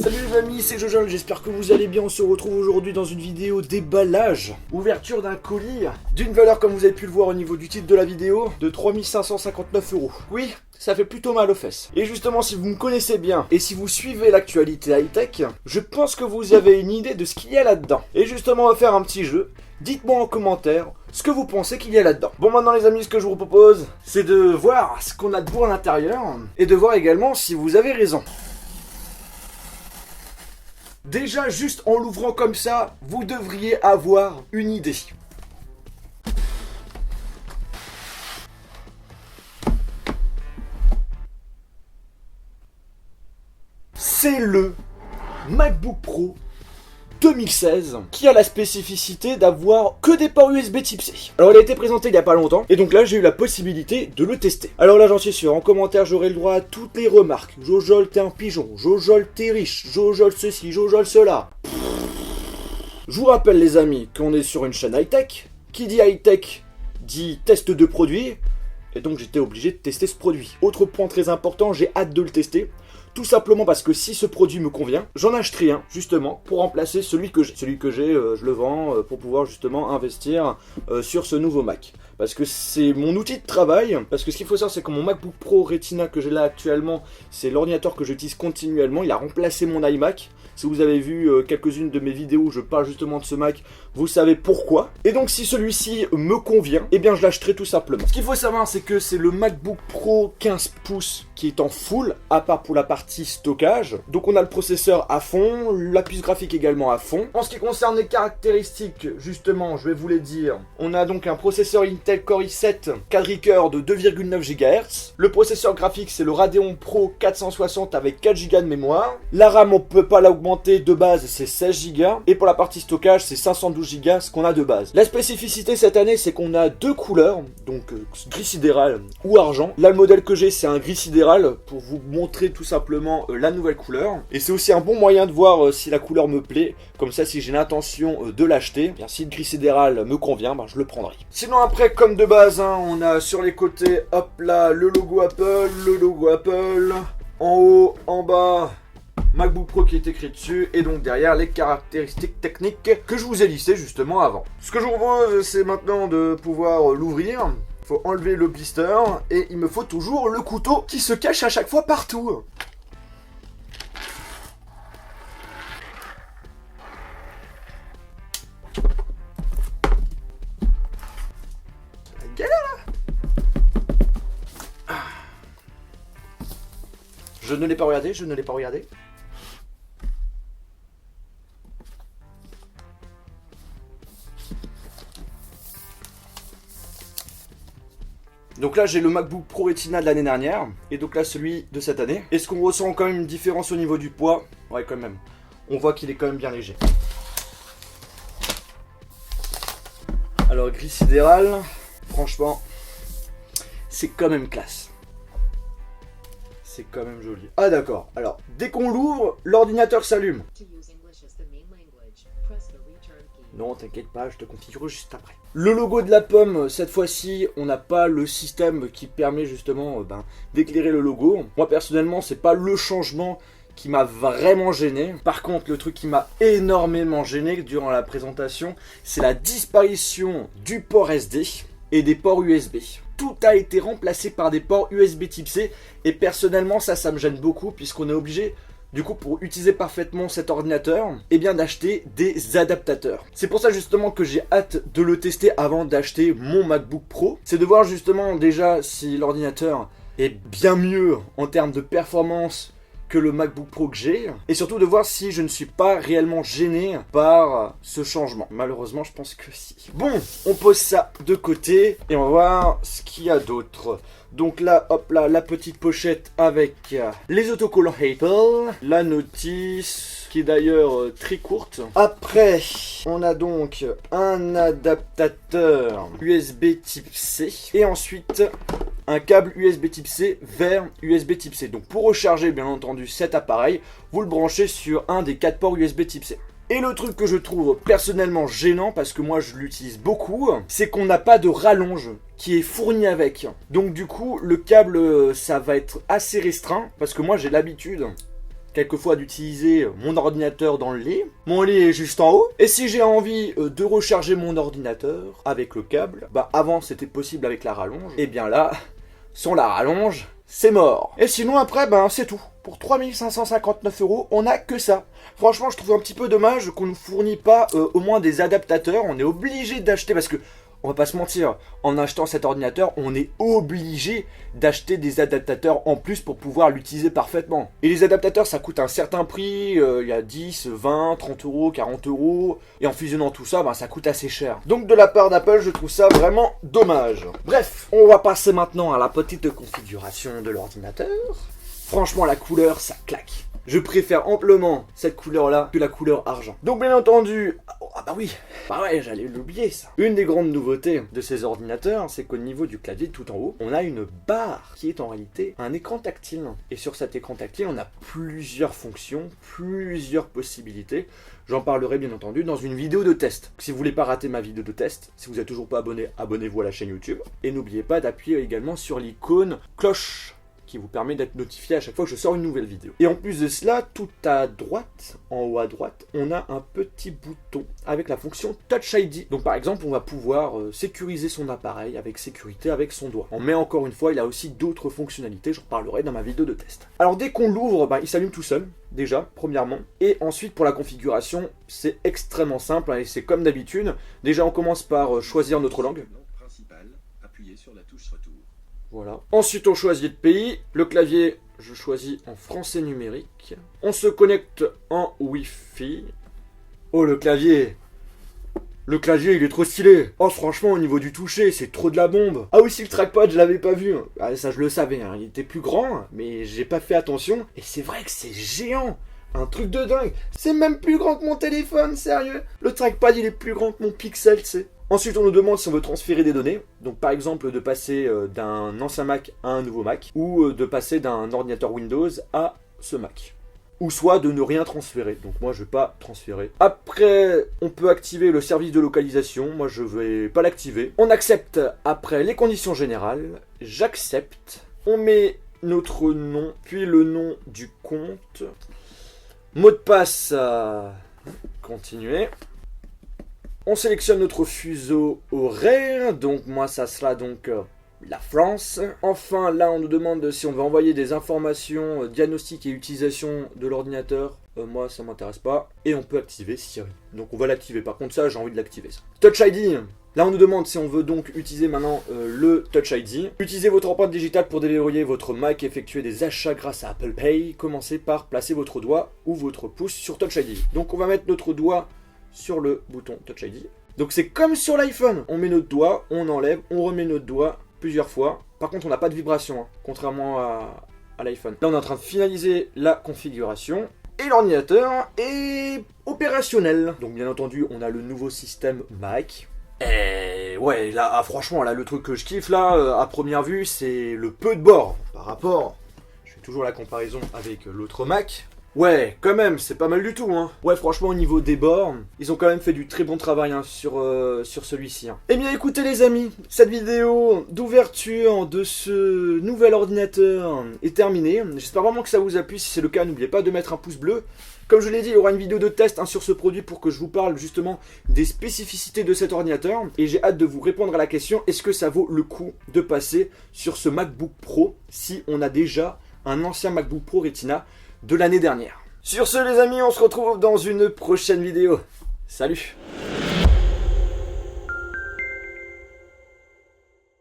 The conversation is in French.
Salut les amis, c'est Jojol, j'espère que vous allez bien. On se retrouve aujourd'hui dans une vidéo déballage, ouverture d'un colis d'une valeur, comme vous avez pu le voir au niveau du titre de la vidéo, de 3559 €. Oui, ça fait plutôt mal aux fesses. Et justement, si vous me connaissez bien et si vous suivez l'actualité high-tech, je pense que vous avez une idée de ce qu'il y a là-dedans. Et justement, on va faire un petit jeu. Dites-moi en commentaire ce que vous pensez qu'il y a là-dedans. Bon, maintenant les amis, ce que je vous propose, c'est de voir ce qu'on a de beau à l'intérieur et de voir également si vous avez raison. Déjà, juste en l'ouvrant comme ça, vous devriez avoir une idée. C'est le MacBook Pro 2016 qui a la spécificité d'avoir que des ports USB type C. Alors il a été présenté il y a pas longtemps et donc là j'ai eu la possibilité de le tester. Alors là j'en suis sûr, en commentaire j'aurai le droit à toutes les remarques. Jojol t'es un pigeon, Jojol t'es riche, Jojol ceci, Jojol cela. Je vous rappelle les amis qu'on est sur une chaîne high-tech. Qui dit high-tech dit test de produit. Et donc j'étais obligé de tester ce produit. Autre point très important, j'ai hâte de le tester. Tout simplement parce que si ce produit me convient, j'en achèterai un justement pour remplacer celui que j'ai. Celui que j'ai, je le vends pour pouvoir justement investir sur ce nouveau Mac. Parce que c'est mon outil de travail. Parce que ce qu'il faut savoir, c'est que mon MacBook Pro Retina que j'ai là actuellement, c'est l'ordinateur que j'utilise continuellement. Il a remplacé mon iMac. Si vous avez vu quelques-unes de mes vidéos où je parle justement de ce Mac, vous savez pourquoi. Et donc si celui-ci me convient, eh bien je l'achèterai tout simplement. Ce qu'il faut savoir, c'est que c'est le MacBook Pro 15 pouces qui est en full, à part pour la partie stockage. Donc on a le processeur à fond, la puce graphique également à fond. En ce qui concerne les caractéristiques, justement, je vais vous les dire. On a donc un processeur Intel Core i7 quadricœur de 2,9 GHz. Le processeur graphique, c'est le Radeon Pro 460 avec 4 Go de mémoire. La RAM, on peut pas l'augmenter de base, c'est 16 Go. Et pour la partie stockage, c'est 512 Go, ce qu'on a de base. La spécificité cette année, c'est qu'on a deux couleurs, donc gris sidéral ou argent. Là, le modèle que j'ai, c'est un gris sidéral pour vous montrer tout simplement la nouvelle couleur. Et c'est aussi un bon moyen de voir si la couleur me plaît. Comme ça, si j'ai l'intention de l'acheter, bien si le gris sidéral me convient, je le prendrai. Sinon après, comme de base, on a sur les côtés, hop là, le logo Apple, en haut, en bas, MacBook Pro qui est écrit dessus, et donc derrière les caractéristiques techniques que je vous ai listées justement avant. Ce que je vous propose, c'est maintenant de pouvoir l'ouvrir. Il faut enlever le blister, et il me faut toujours le couteau qui se cache à chaque fois partout. C'est la galère là. Je ne l'ai pas regardé, Donc là j'ai le MacBook Pro Retina de l'année dernière, et donc là celui de cette année. Est-ce qu'on ressent quand même une différence au niveau du poids? Ouais, quand même. On voit qu'il est quand même bien léger. Alors gris sidéral, franchement, c'est quand même classe. C'est quand même joli. Ah d'accord, alors dès qu'on l'ouvre, l'ordinateur s'allume. Non, t'inquiète pas, je te configurerai juste après. Le logo de la pomme, cette fois-ci, on n'a pas le système qui permet justement d'éclairer le logo. Moi personnellement, c'est pas le changement qui m'a vraiment gêné. Par contre, le truc qui m'a énormément gêné durant la présentation, c'est la disparition du port SD et des ports USB. Tout a été remplacé par des ports USB type C, et personnellement, ça me gêne beaucoup, puisqu'on est obligé, du coup, pour utiliser parfaitement cet ordinateur, eh bien d'acheter des adaptateurs. C'est pour ça justement que j'ai hâte de le tester avant d'acheter mon MacBook Pro. C'est de voir justement déjà si l'ordinateur est bien mieux en termes de performance que le MacBook Pro que j'ai, et surtout de voir si je ne suis pas réellement gêné par ce changement. Malheureusement, je pense que si. Bon, on pose ça de côté et on va voir ce qu'il y a d'autre. Donc là, hop là, la petite pochette avec les autocollants Apple, la notice qui est d'ailleurs très courte. Après, on a donc un adaptateur USB type C et ensuite un câble USB type C vers USB type C. Donc pour recharger bien entendu cet appareil, vous le branchez sur un des 4 ports USB type C. Et le truc que je trouve personnellement gênant, parce que moi je l'utilise beaucoup, c'est qu'on n'a pas de rallonge qui est fourni avec. Donc du coup, le câble, ça va être assez restreint, parce que moi j'ai l'habitude quelquefois d'utiliser mon ordinateur dans le lit. Mon lit est juste en haut. Et si j'ai envie de recharger mon ordinateur avec le câble, bah avant c'était possible avec la rallonge. Et bien là, sans la rallonge, c'est mort. Et sinon après, ben c'est tout. Pour 3559 €, on a que ça. Franchement, je trouve un petit peu dommage qu'on ne fournit pas au moins des adaptateurs. On est obligé d'acheter parce que, on va pas se mentir, en achetant cet ordinateur, on est obligé d'acheter des adaptateurs en plus pour pouvoir l'utiliser parfaitement. Et les adaptateurs, ça coûte un certain prix, il y a 10, 20, 30 €, 40 €, et en fusionnant tout ça, ben, ça coûte assez cher. Donc de la part d'Apple, je trouve ça vraiment dommage. Bref, on va passer maintenant à la petite configuration de l'ordinateur. Franchement, la couleur, ça claque. Je préfère amplement cette couleur-là que la couleur argent. Donc bien entendu, ah bah oui, bah ouais, j'allais l'oublier ça. Une des grandes nouveautés de ces ordinateurs, c'est qu'au niveau du clavier tout en haut, on a une barre qui est en réalité un écran tactile. Et sur cet écran tactile, on a plusieurs fonctions, plusieurs possibilités. J'en parlerai bien entendu dans une vidéo de test. Si vous voulez pas rater ma vidéo de test, si vous n'êtes toujours pas abonné, abonnez-vous à la chaîne YouTube. Et n'oubliez pas d'appuyer également sur l'icône cloche, qui vous permet d'être notifié à chaque fois que je sors une nouvelle vidéo. Et en plus de cela, tout à droite, en haut à droite, on a un petit bouton avec la fonction Touch ID. Donc par exemple, on va pouvoir sécuriser son appareil avec sécurité avec son doigt. Mais encore une fois, il a aussi d'autres fonctionnalités, j'en parlerai dans ma vidéo de test. Alors dès qu'on l'ouvre, il s'allume tout seul, déjà, premièrement. Et ensuite, pour la configuration, c'est extrêmement simple, et c'est comme d'habitude. Déjà, on commence par choisir notre langue. Appuyez sur la touche retour. Voilà. Ensuite, on choisit le pays. Le clavier, je choisis en français numérique. On se connecte en Wi-Fi. Oh, le clavier, il est trop stylé. Oh, franchement, au niveau du toucher, c'est trop de la bombe. Ah oui, si le trackpad, je l'avais pas vu. Ah, ça, je le savais. Hein. Il était plus grand, mais j'ai pas fait attention. Et c'est vrai que c'est géant. Un truc de dingue. C'est même plus grand que mon téléphone, sérieux. Le trackpad, il est plus grand que mon Pixel, tu sais. Ensuite, on nous demande si on veut transférer des données. Donc, par exemple, de passer d'un ancien Mac à un nouveau Mac. Ou de passer d'un ordinateur Windows à ce Mac. Ou soit de ne rien transférer. Donc, moi, je vais pas transférer. Après, on peut activer le service de localisation. Moi, je vais pas l'activer. On accepte après les conditions générales. J'accepte. On met notre nom, puis le nom du compte. Mot de passe, continuer. On sélectionne notre fuseau horaire, donc moi ça sera donc la France. Enfin là on nous demande si on veut envoyer des informations diagnostic et utilisation de l'ordinateur. Moi ça m'intéresse pas. Et on peut activer Siri. Donc on va l'activer, par contre ça j'ai envie de l'activer ça. Touch ID. Là on nous demande si on veut donc utiliser maintenant le Touch ID. Utilisez votre empreinte digitale pour déverrouiller votre Mac et effectuer des achats grâce à Apple Pay. Commencez par placer votre doigt ou votre pouce sur Touch ID. Donc on va mettre notre doigt sur le bouton Touch ID. Donc c'est comme sur l'iPhone. On met notre doigt, on enlève, on remet notre doigt plusieurs fois. Par contre on n'a pas de vibration, hein, contrairement à l'iPhone. Là on est en train de finaliser la configuration. Et l'ordinateur est opérationnel. Donc bien entendu on a le nouveau système Mac. Et ouais, là, franchement, là, le truc que je kiffe, là, à première vue, c'est le peu de bords. Par rapport, je fais toujours la comparaison avec l'autre Mac. Ouais, quand même, c'est pas mal du tout, hein. Ouais, franchement, au niveau des bords, ils ont quand même fait du très bon travail, hein, sur celui-ci. Hein. Eh bien, écoutez, les amis, cette vidéo d'ouverture de ce nouvel ordinateur est terminée. J'espère vraiment que ça vous a plu. Si c'est le cas, n'oubliez pas de mettre un pouce bleu. Comme je l'ai dit, il y aura une vidéo de test, hein, sur ce produit pour que je vous parle justement des spécificités de cet ordinateur. Et j'ai hâte de vous répondre à la question, est-ce que ça vaut le coup de passer sur ce MacBook Pro si on a déjà un ancien MacBook Pro Retina de l'année dernière. Sur ce les amis, on se retrouve dans une prochaine vidéo. Salut!